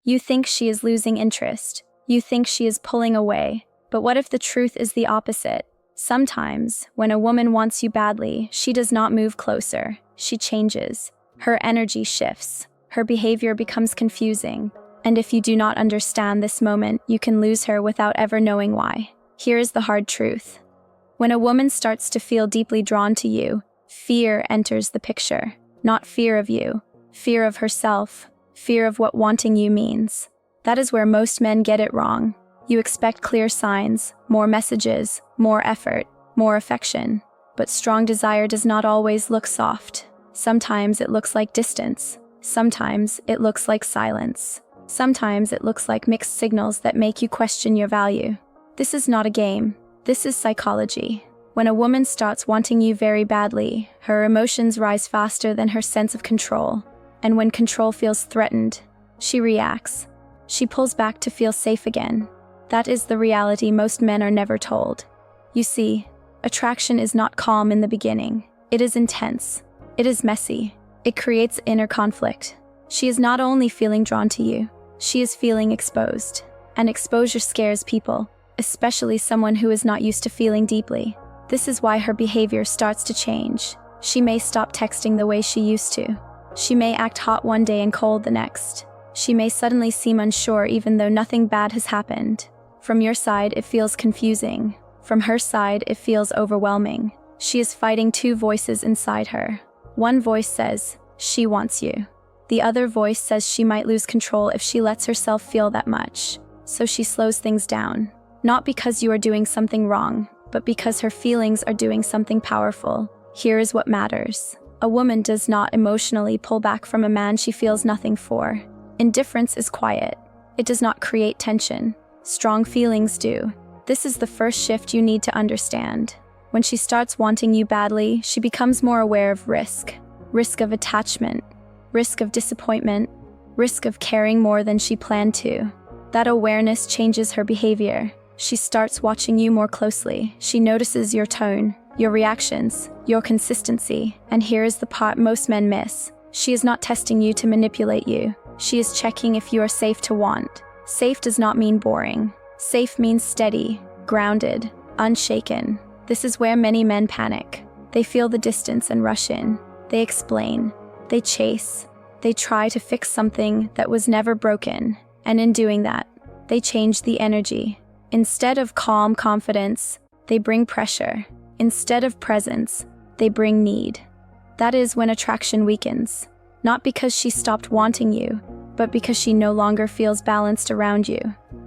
You think she is losing interest. You think she is pulling away. But what if the truth is the opposite? Sometimes, when a woman wants you badly, she does not move closer. She changes. Her energy shifts. Her behavior becomes confusing. And if you do not understand this moment, you can lose her without ever knowing why. Here is the hard truth. When a woman starts to feel deeply drawn to you, fear enters the picture. Not fear of you, fear of herself, fear of what wanting you means. That is where most men get it wrong. You expect clear signs, more messages, more effort, more affection. But strong desire does not always look soft. Sometimes it looks like distance. Sometimes it looks like silence. Sometimes it looks like mixed signals that make you question your value. This is not a game. This is psychology. When a woman starts wanting you very badly, her emotions rise faster than her sense of control. And when control feels threatened, she reacts. She pulls back to feel safe again. That is the reality most men are never told. You see, attraction is not calm in the beginning. It is intense. It is messy. It creates inner conflict. She is not only feeling drawn to you, she is feeling exposed. And exposure scares people, especially someone who is not used to feeling deeply. This is why her behavior starts to change. She may stop texting the way she used to. She may act hot one day and cold the next. She may suddenly seem unsure even though nothing bad has happened. From your side, it feels confusing. From her side, it feels overwhelming. She is fighting two voices inside her. One voice says, she wants you. The other voice says she might lose control if she lets herself feel that much. So she slows things down. Not because you are doing something wrong, but because her feelings are doing something powerful. Here is what matters. A woman does not emotionally pull back from a man she feels nothing for. Indifference is quiet. It does not create tension. Strong feelings do. This is the first shift you need to understand. When she starts wanting you badly, she becomes more aware of risk. Risk of attachment. Risk of disappointment. Risk of caring more than she planned to. That awareness changes her behavior. She starts watching you more closely. She notices your tone, your reactions, your consistency. And here is the part most men miss. She is not testing you to manipulate you. She is checking if you are safe to want. Safe does not mean boring. Safe means steady, grounded, unshaken. This is where many men panic. They feel the distance and rush in. They explain. They chase. They try to fix something that was never broken. And in doing that, they change the energy. Instead of calm confidence, they bring pressure. Instead of presence, they bring need. That is when attraction weakens. Not because she stopped wanting you, but because she no longer feels balanced around you.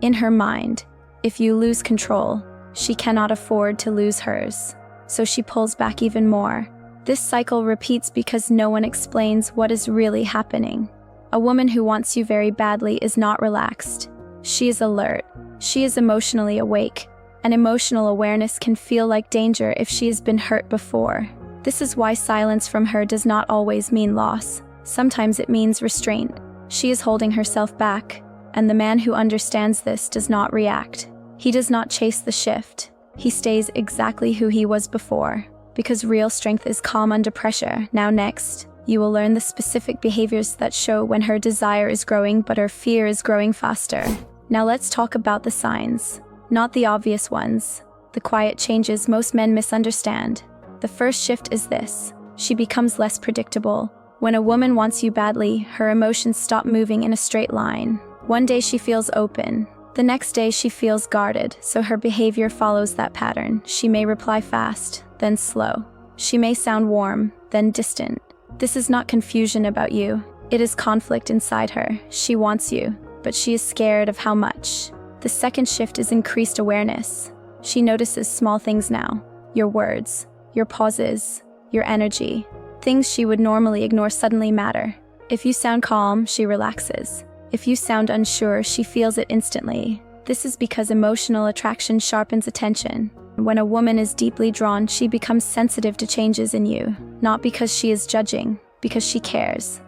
In her mind, if you lose control, she cannot afford to lose hers. So she pulls back even more. This cycle repeats because no one explains what is really happening. A woman who wants you very badly is not relaxed. She is alert. She is emotionally awake. And emotional awareness can feel like danger if she has been hurt before. This is why silence from her does not always mean loss. Sometimes it means restraint. She is holding herself back, and the man who understands this does not react. He does not chase the shift. He stays exactly who he was before, because real strength is calm under pressure. Now next, you will learn the specific behaviors that show when her desire is growing but her fear is growing faster. Now let's talk about the signs. Not the obvious ones. The quiet changes most men misunderstand. The first shift is this. She becomes less predictable. When a woman wants you badly, her emotions stop moving in a straight line. One day she feels open. The next day she feels guarded, so her behavior follows that pattern. She may reply fast, then slow. She may sound warm, then distant. This is not confusion about you. It is conflict inside her. She wants you, but she is scared of how much. The second shift is increased awareness. She notices small things now. Your words, your pauses, your energy. Things she would normally ignore suddenly matter. If you sound calm, she relaxes. If you sound unsure, she feels it instantly. This is because emotional attraction sharpens attention. When a woman is deeply drawn, she becomes sensitive to changes in you. Not because she is judging, because she cares.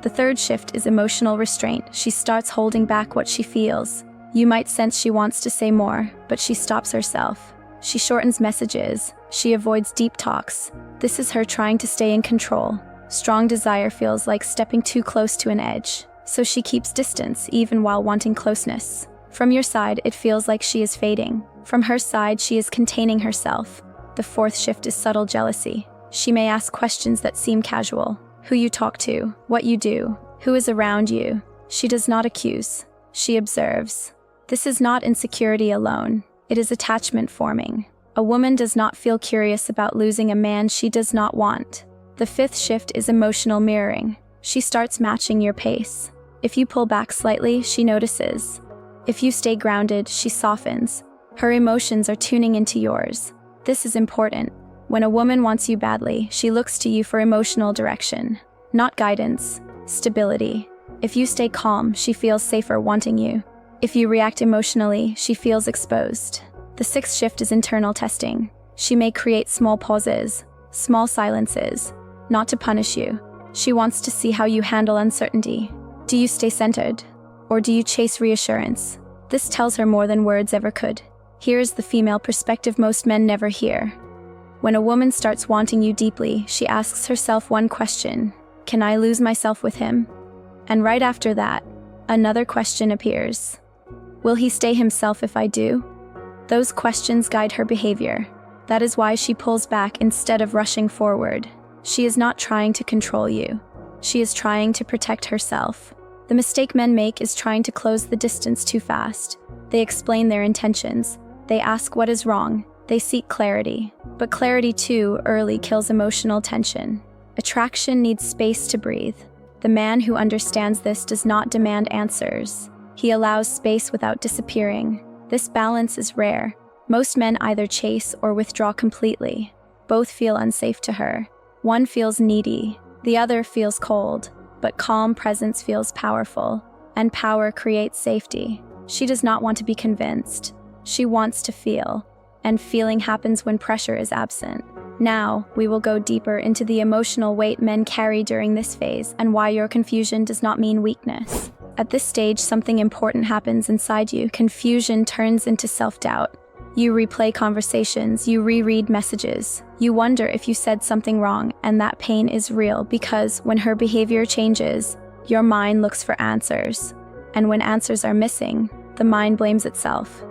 The third shift is emotional restraint. She starts holding back what she feels. You might sense she wants to say more, but she stops herself. She shortens messages. She avoids deep talks. This is her trying to stay in control. Strong desire feels like stepping too close to an edge. So she keeps distance even while wanting closeness. From your side, it feels like she is fading. From her side, she is containing herself. The fourth shift is subtle jealousy. She may ask questions that seem casual. Who you talk to, what you do, who is around you. She does not accuse. She observes. This is not insecurity alone. It is attachment forming. A woman does not feel curious about losing a man she does not want. The fifth shift is emotional mirroring. She starts matching your pace. If you pull back slightly, she notices. If you stay grounded, she softens. Her emotions are tuning into yours. This is important. When a woman wants you badly, she looks to you for emotional direction, not guidance, stability. If you stay calm, she feels safer wanting you. If you react emotionally, she feels exposed. The sixth shift is internal testing. She may create small pauses, small silences, not to punish you. She wants to see how you handle uncertainty. Do you stay centered? Or do you chase reassurance? This tells her more than words ever could. Here is the female perspective most men never hear. When a woman starts wanting you deeply, she asks herself one question: can I lose myself with him? And right after that, another question appears. Will he stay himself if I do? Those questions guide her behavior. That is why she pulls back instead of rushing forward. She is not trying to control you. She is trying to protect herself. The mistake men make is trying to close the distance too fast. They explain their intentions. They ask what is wrong. They seek clarity. But clarity too early kills emotional tension. Attraction needs space to breathe. The man who understands this does not demand answers. He allows space without disappearing. This balance is rare. Most men either chase or withdraw completely. Both feel unsafe to her. One feels needy, the other feels cold. But calm presence feels powerful, and power creates safety. She does not want to be convinced. She wants to feel, and feeling happens when pressure is absent. Now, we will go deeper into the emotional weight men carry during this phase and why your confusion does not mean weakness. At this stage, something important happens inside you. Confusion turns into self-doubt. You replay conversations, you reread messages. You wonder if you said something wrong, and that pain is real because when her behavior changes, your mind looks for answers. And when answers are missing, the mind blames itself.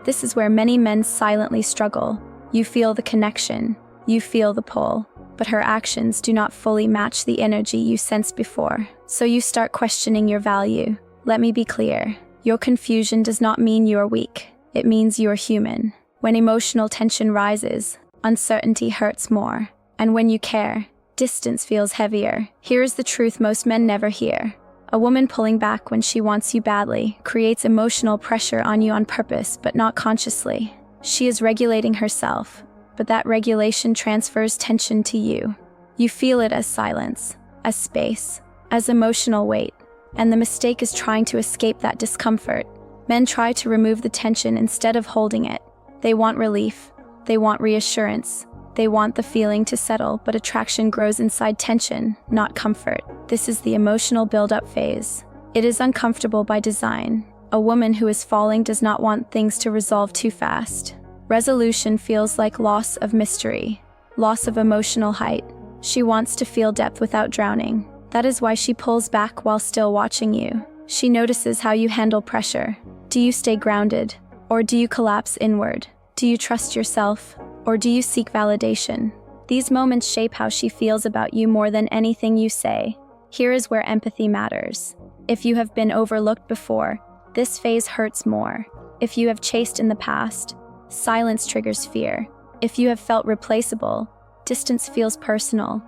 This is where many men silently struggle. You feel the connection, you feel the pull, but her actions do not fully match the energy you sensed before. So you start questioning your value. Let me be clear. Your confusion does not mean you are weak. It means you are human. When emotional tension rises, uncertainty hurts more. And when you care, distance feels heavier. Here is the truth most men never hear. A woman pulling back when she wants you badly creates emotional pressure on you on purpose, but not consciously. She is regulating herself, but that regulation transfers tension to you. You feel it as silence, as space, as emotional weight, and the mistake is trying to escape that discomfort. Men try to remove the tension instead of holding it. They want relief. They want reassurance. They want the feeling to settle, but attraction grows inside tension, not comfort. This is the emotional build-up phase. It is uncomfortable by design. A woman who is falling does not want things to resolve too fast. Resolution feels like loss of mystery, loss of emotional height. She wants to feel depth without drowning. That is why she pulls back while still watching you. She notices how you handle pressure. Do you stay grounded, or do you collapse inward? Do you trust yourself, or do you seek validation? These moments shape how she feels about you more than anything you say. Here is where empathy matters. If you have been overlooked before, this phase hurts more. If you have chased in the past, silence triggers fear. If you have felt replaceable, distance feels personal.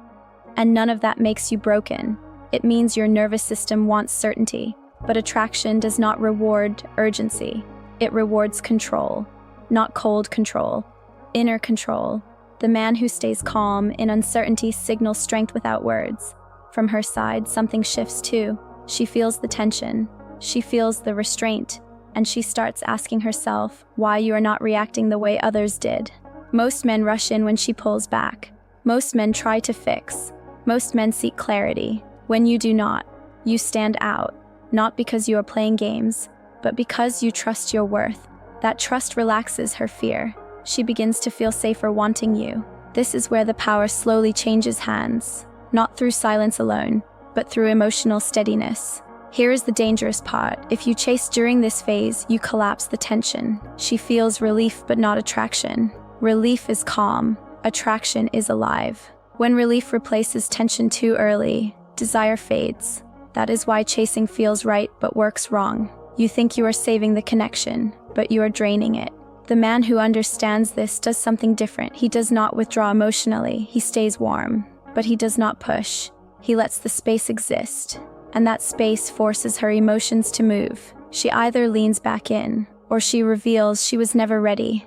And none of that makes you broken. It means your nervous system wants certainty. But attraction does not reward urgency. It rewards control, not cold control, inner control. The man who stays calm in uncertainty signals strength without words. From her side, something shifts too. She feels the tension, she feels the restraint, and she starts asking herself why you are not reacting the way others did. Most men rush in when she pulls back. Most men try to fix. Most men seek clarity. When you do not, you stand out. Not because you are playing games, but because you trust your worth. That trust relaxes her fear. She begins to feel safer wanting you. This is where the power slowly changes hands, not through silence alone, but through emotional steadiness. Here is the dangerous part. If you chase during this phase, you collapse the tension. She feels relief but not attraction. Relief is calm. Attraction is alive. When relief replaces tension too early, desire fades. That is why chasing feels right but works wrong. You think you are saving the connection, but you are draining it. The man who understands this does something different. He does not withdraw emotionally. He stays warm, but he does not push. He lets the space exist, and that space forces her emotions to move. She either leans back in, or she reveals she was never ready.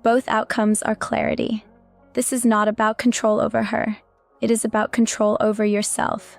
Both outcomes are clarity. This is not about control over her. It is about control over yourself.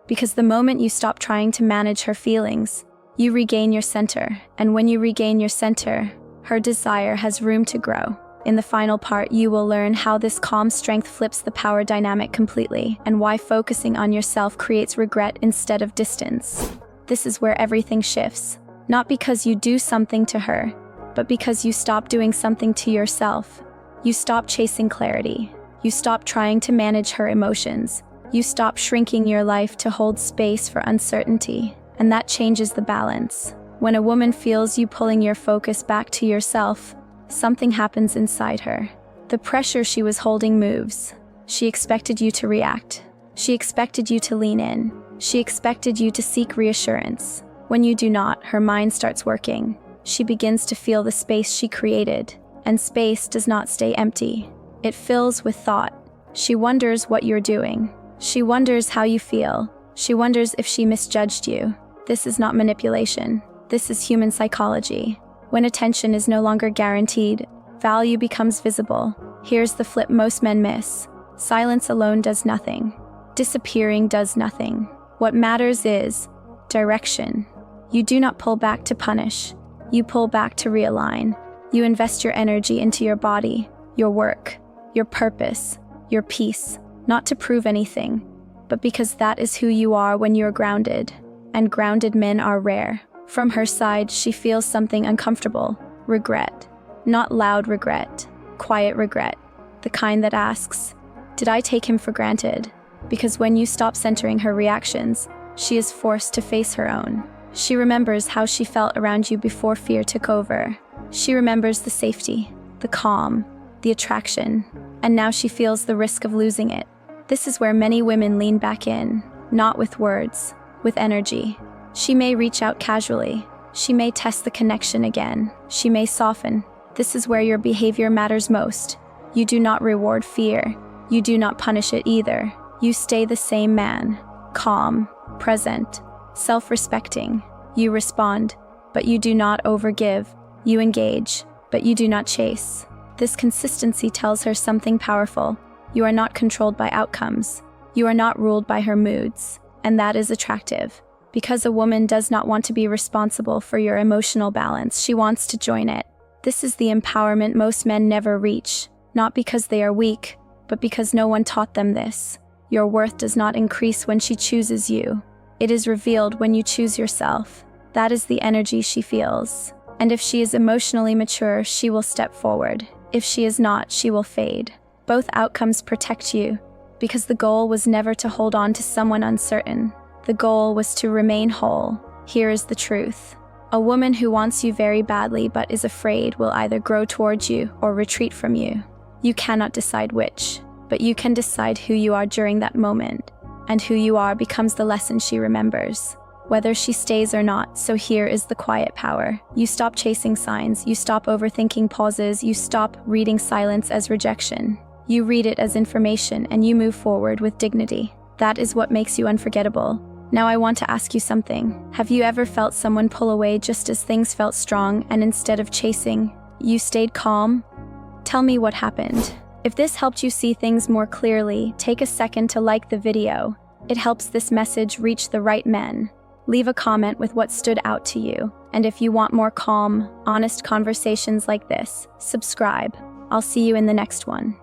Because the moment you stop trying to manage her feelings, you regain your center, and when you regain your center, her desire has room to grow. In the final part, you will learn how this calm strength flips the power dynamic completely, and why focusing on yourself creates regret instead of distance. This is where everything shifts. Not because you do something to her, but because you stop doing something to yourself. You stop chasing clarity. You stop trying to manage her emotions. You stop shrinking your life to hold space for uncertainty, and that changes the balance. When a woman feels you pulling your focus back to yourself, something happens inside her. The pressure she was holding moves. She expected you to react. She expected you to lean in. She expected you to seek reassurance. When you do not, her mind starts working. She begins to feel the space she created, and space does not stay empty. It fills with thought. She wonders what you're doing. She wonders how you feel. She wonders if she misjudged you. This is not manipulation. This is human psychology. When attention is no longer guaranteed, value becomes visible. Here's the flip most men miss. Silence alone does nothing. Disappearing does nothing. What matters is direction. You do not pull back to punish. You pull back to realign. You invest your energy into your body, your work, your purpose, your peace, not to prove anything, but because that is who you are when you're grounded. And grounded men are rare. From her side, she feels something uncomfortable. Regret. Not loud regret. Quiet regret. The kind that asks, did I take him for granted? Because when you stop centering her reactions, she is forced to face her own. She remembers how she felt around you before fear took over. She remembers the safety, the calm, the attraction, and now she feels the risk of losing it. This is where many women lean back in, not with words, with energy. She may reach out casually. She may test the connection again. She may soften. This is where your behavior matters most. You do not reward fear. You do not punish it either. You stay the same man, calm, present, self-respecting. You respond, but you do not overgive. You engage, but you do not chase. This consistency tells her something powerful. You are not controlled by outcomes. You are not ruled by her moods, and that is attractive. Because a woman does not want to be responsible for your emotional balance, she wants to join it. This is the empowerment most men never reach, not because they are weak, but because no one taught them this. Your worth does not increase when she chooses you. It is revealed when you choose yourself. That is the energy she feels. And if she is emotionally mature, she will step forward. If she is not, she will fade. Both outcomes protect you, because the goal was never to hold on to someone uncertain. The goal was to remain whole. Here is the truth. A woman who wants you very badly but is afraid will either grow towards you or retreat from you. You cannot decide which, but you can decide who you are during that moment, and who you are becomes the lesson she remembers, whether she stays or not. So here is the quiet power. You stop chasing signs, you stop overthinking pauses, you stop reading silence as rejection. You read it as information and you move forward with dignity. That is what makes you unforgettable. Now I want to ask you something. Have you ever felt someone pull away just as things felt strong, and instead of chasing, you stayed calm? Tell me what happened. If this helped you see things more clearly, take a second to like the video. It helps this message reach the right men. Leave a comment with what stood out to you. And if you want more calm, honest conversations like this, subscribe. I'll see you in the next one.